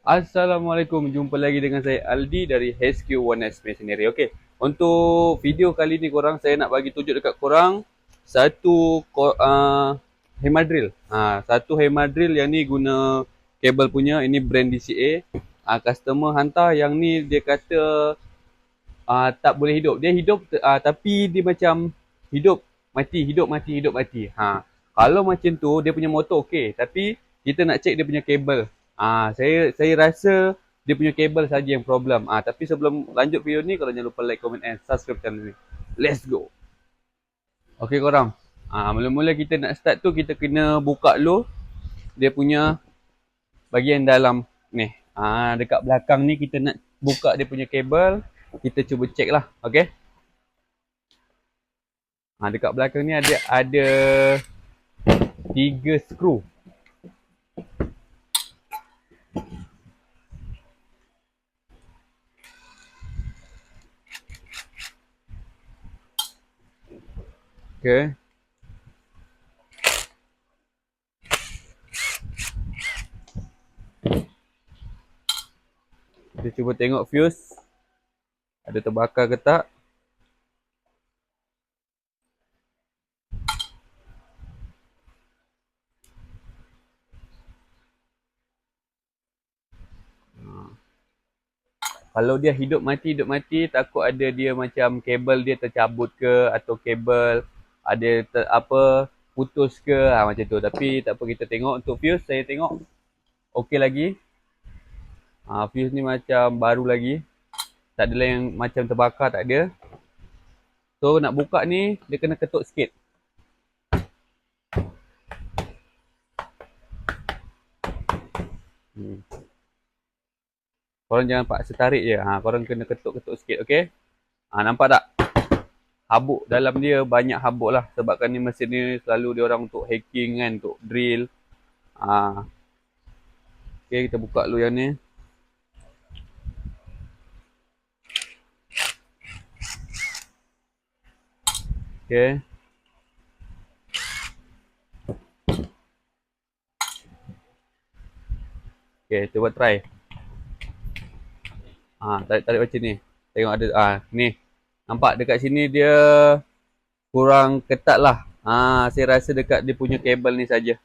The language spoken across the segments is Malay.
Assalamualaikum, jumpa lagi dengan saya Aldi dari HQ1S Masonry. Okey, untuk video kali ni korang, saya nak bagi tunjuk dekat korang satu hammer drill. Satu hammer drill yang ni guna kabel punya, ini brand DCA. Customer hantar yang ni dia kata tak boleh hidup. Dia hidup tapi dia macam hidup mati, hidup mati, hidup mati. Kalau macam tu dia punya motor okey, tapi kita nak check dia punya kabel. Saya rasa dia punya kabel saja yang problem. Tapi sebelum lanjut video ni, kalau jangan lupa like, comment and subscribe channel ni. Let's go. Okey korang. Mula-mula kita nak start tu kita kena buka dulu dia punya bahagian dalam ni. Dekat belakang ni kita nak buka dia punya kabel. Kita cuba check lah. Okey. Dekat belakang ni ada 3 skru. Okey. Kita cuba tengok fuse ada terbakar ke tak. Kalau dia hidup mati, takut ada dia macam kabel dia tercabut ke, atau kabel ada putus ke, macam tu. Tapi tak apa, kita tengok. Untuk fuse saya tengok okey lagi. Fuse ni macam baru lagi. Tak ada yang macam terbakar, tak ada. So nak buka ni dia kena ketuk sikit. Korang jangan paksa tarik je. Korang kena ketuk-ketuk sikit, okey? Nampak tak? Habuk dalam dia, banyak habuk lah. Sebabkan ni mesin ni selalu dia orang untuk hacking kan, untuk drill. Okey, kita buka dulu yang ni. Okey. Okey, cuba try. Tarik macam ni. Tengok ada ni. Nampak dekat sini dia kurang ketat lah. Saya rasa dekat dia punya kabel ni saja.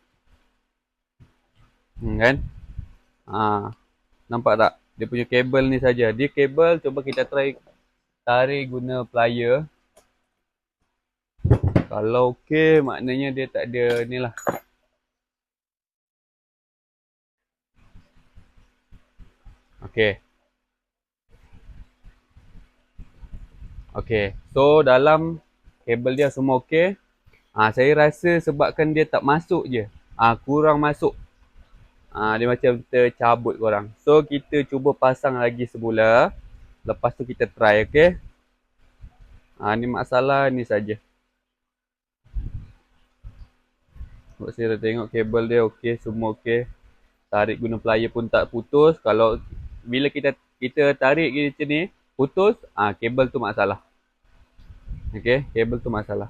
Kan? Nampak tak? Dia punya kabel ni saja. Dia kabel, cuba kita try tarik guna plier. Kalau okey, maknanya dia tak ada ni lah. Okey. Okey. So dalam kabel dia semua okey. Saya rasa sebabkan dia tak masuk je. Kurang masuk. Dia macam tercabut korang. So kita cuba pasang lagi semula. Lepas tu kita try, okey. Ni masalah ni saja. Saya dah tengok kabel dia okey, semua okey. Tarik guna plier pun tak putus. Kalau bila kita tarik macam ni, putus, kabel tu masalah. Okey, kabel tu masalah.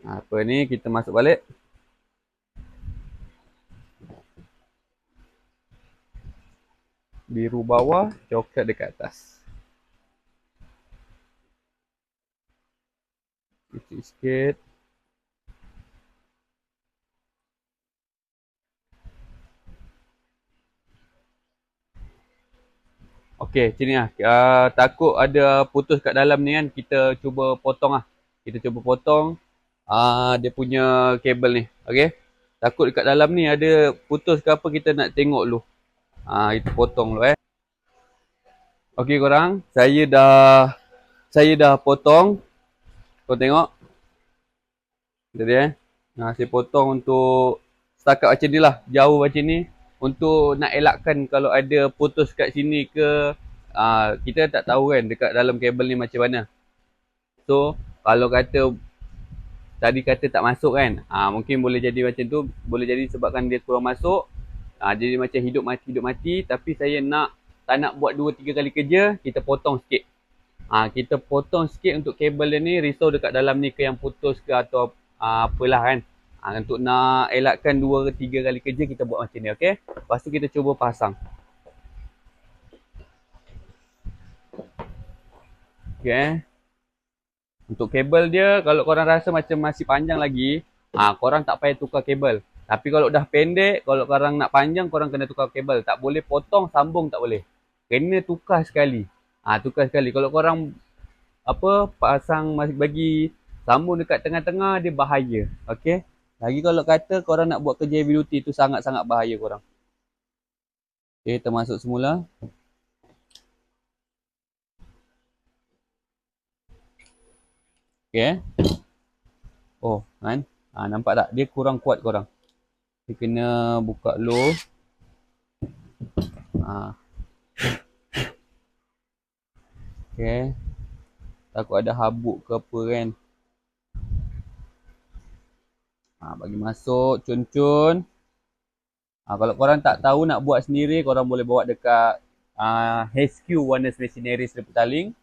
Apa ni, kita masuk balik. Biru bawah, coklat dekat atas. Kecil sikit. Okey, macam ni lah. Takut ada putus kat dalam ni kan, kita cuba potong lah. Kita cuba potong dia punya kabel ni. Okey. Takut dekat dalam ni ada putus ke apa, kita nak tengok dulu. Kita potong dulu Okey korang, saya dah potong. Kau tengok. Jadi saya potong untuk setakat macam ni lah, jauh macam ni. Untuk nak elakkan kalau ada putus kat sini ke, kita tak tahu kan dekat dalam kabel ni macam mana. So kalau tadi kata tak masuk kan, mungkin boleh jadi macam tu. Boleh jadi sebabkan dia kurang masuk, jadi macam hidup mati. Tapi saya tak nak buat 2-3 kali kerja. Kita potong sikit. Kita potong sikit untuk kabel dia ni. Risau dekat dalam ni ke yang putus ke atau apalah kan. Untuk nak elakkan 2-3 kali kerja, kita buat macam ni, okey. Lepas tu kita cuba pasang. Okey. Untuk kabel dia, kalau korang rasa macam masih panjang lagi, korang tak payah tukar kabel. Tapi kalau dah pendek, kalau korang nak panjang, korang kena tukar kabel. Tak boleh potong, sambung tak boleh. Kena tukar sekali. Tukar sekali. Kalau korang pasang bagi sambung dekat tengah-tengah, dia bahaya. Okey. Lagi kalau kata korang nak buat kerja heavy duty, tu sangat-sangat bahaya korang. Okey, kita masuk semula. Okey. Oh, kan? Nampak tak? Dia kurang kuat korang. Dia kena buka low. Okey. Takut ada habuk ke apa kan. Bagi masuk, cun-cun. Kalau korang tak tahu nak buat sendiri, korang boleh bawa dekat HQ Warners Machinery Seri Petaling.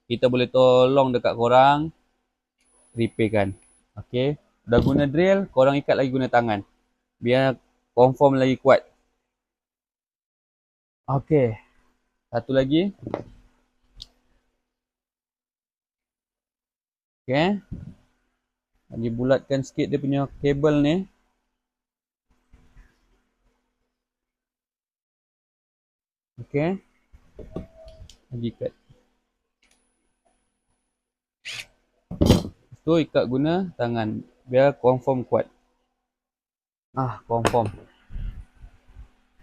Kita boleh tolong dekat korang repairkan. Okey. Dah guna drill, korang ikat lagi guna tangan. Biar confirm lagi kuat. Okey. Satu lagi. Okey. Lagi bulatkan sikit dia punya kabel ni. Okey. Lagi ikat. Tu ikat guna tangan. Biar confirm kuat. Confirm.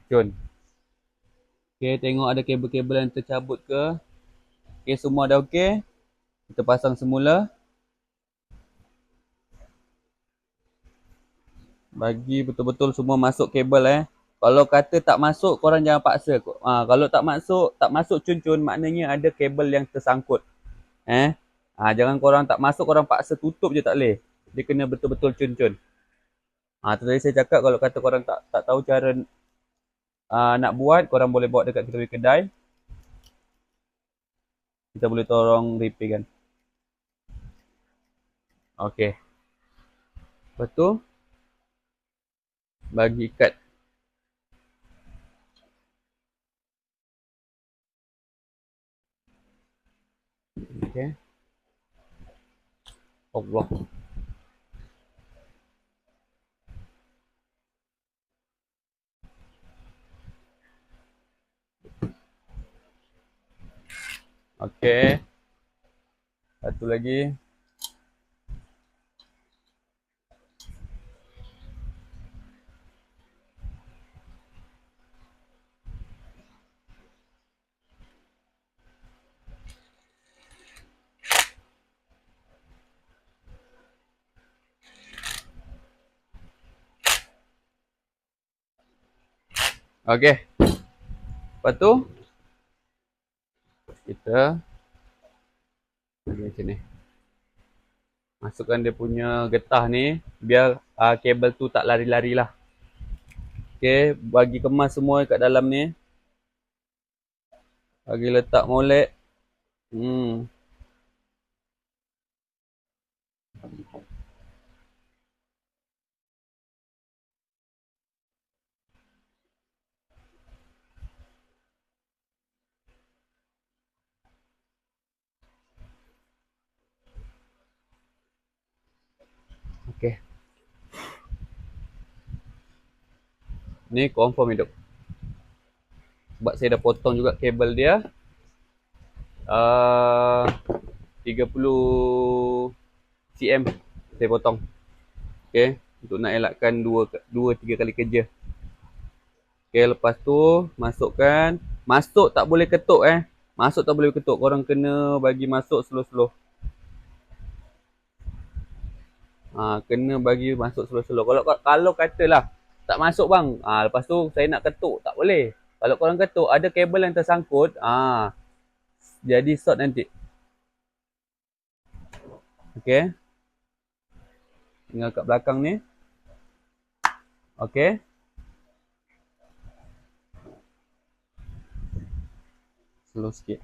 Cun. Okey, tengok ada kabel-kabel yang tercabut ke. Okey, semua dah okey. Kita pasang semula. Bagi betul-betul semua masuk kabel Kalau kata tak masuk, korang jangan paksa. Kalau tak masuk cun-cun, maknanya ada kabel yang tersangkut. Jangan korang tak masuk, korang paksa tutup je tak boleh. Dia kena betul-betul cun-cun. Tadi saya cakap kalau kata korang tak tahu cara nak buat, korang boleh bawa dekat kita punya kedai. Kita boleh tolong repair kan. Okey. Lepas tu, bagi ikat. Okey. Allah. Okey. Satu lagi. Okey. Lepas tu, kita bagi macam ni. Masukkan dia punya getah ni. Biar kabel tu tak lari-lari lah. Okey, bagi kemas semua kat dalam ni. Bagi letak molek. Okey. Ni confirm hidup. Sebab saya dah potong juga kabel dia. 30 cm saya potong. Okey, untuk nak elakkan 2-3 kali kerja. Okey, lepas tu masukkan. Masuk tak boleh ketuk Masuk tak boleh ketuk. Korang kena bagi masuk slow-slow. Kena bagi masuk slow-slow. Kalau katalah tak masuk bang. Lepas tu saya nak ketuk, tak boleh. Kalau korang ketuk, ada kabel yang tersangkut. Jadi short nanti. Okey. Tinggal kat belakang ni. Okey. Slow sikit.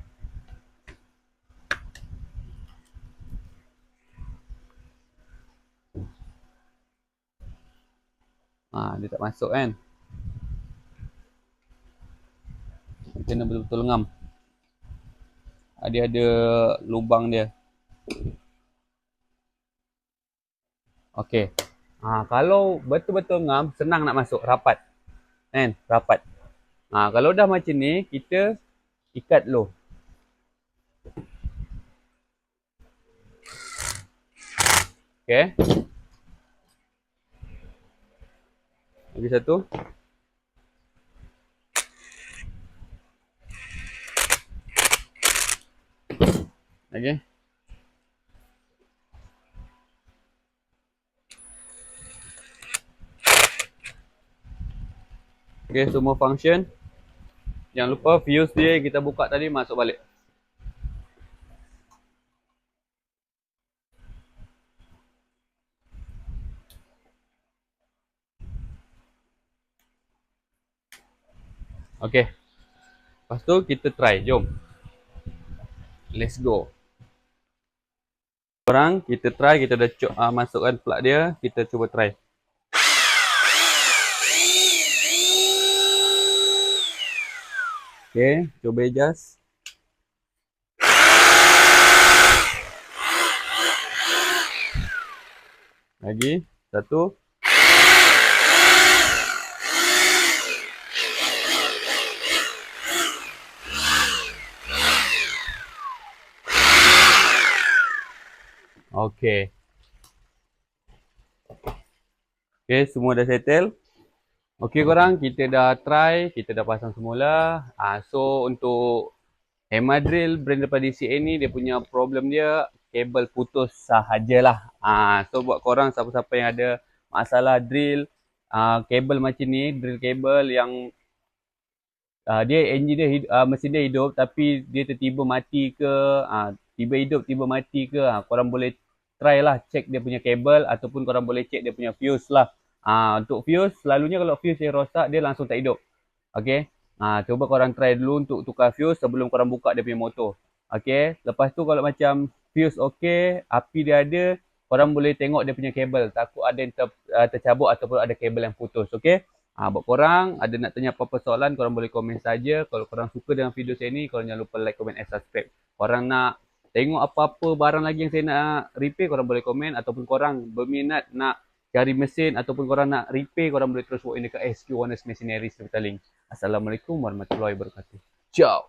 Dia tak masuk kan. Kena betul-betul ngam. Dia ada lubang dia. Okey. Kalau betul-betul ngam, senang nak masuk, rapat. Kan? Rapat. Kalau dah macam ni, kita ikat dulu. Okey. Lagi satu. Lagi. Okey, semua function. Jangan lupa fuse dia kita buka tadi masuk balik. Okey. Lepas tu kita try. Jom. Let's go. Korang, kita try. Kita dah masukkan plug dia. Kita cuba try. Okey, cuba adjust. Lagi. Satu. Okey. Okey, semua dah settle. Okey korang, kita dah try, kita dah pasang semula. So untuk hammer drill brand daripada DCA ni, dia punya problem dia kabel putus sahajalah. So buat korang siapa-siapa yang ada masalah drill kabel macam ni, drill kabel yang dia engine dia mesin dia hidup tapi dia tiba-tiba mati ke, tiba hidup tiba mati ke, korang boleh try lah check dia punya kabel ataupun korang boleh check dia punya fuse lah. Untuk fuse, selalunya kalau fuse dia rosak, dia langsung tak hidup. Okay. Cuba korang try dulu untuk tukar fuse sebelum korang buka dia punya motor. Okay. Lepas tu kalau macam fuse okay, api dia ada, korang boleh tengok dia punya kabel. Takut ada yang tercabut ataupun ada kabel yang putus. Okay. Buat korang, ada nak tanya apa-apa soalan, korang boleh komen saja. Kalau korang suka dengan video saya ni, korang jangan lupa like, komen, and subscribe. Korang nak tengok apa-apa barang lagi yang saya nak repair, korang boleh komen. Ataupun korang berminat nak cari mesin ataupun korang nak repair, korang boleh terus walk in dekat SQ Honest Machinery Serta Link. Assalamualaikum warahmatullahi wabarakatuh. Ciao.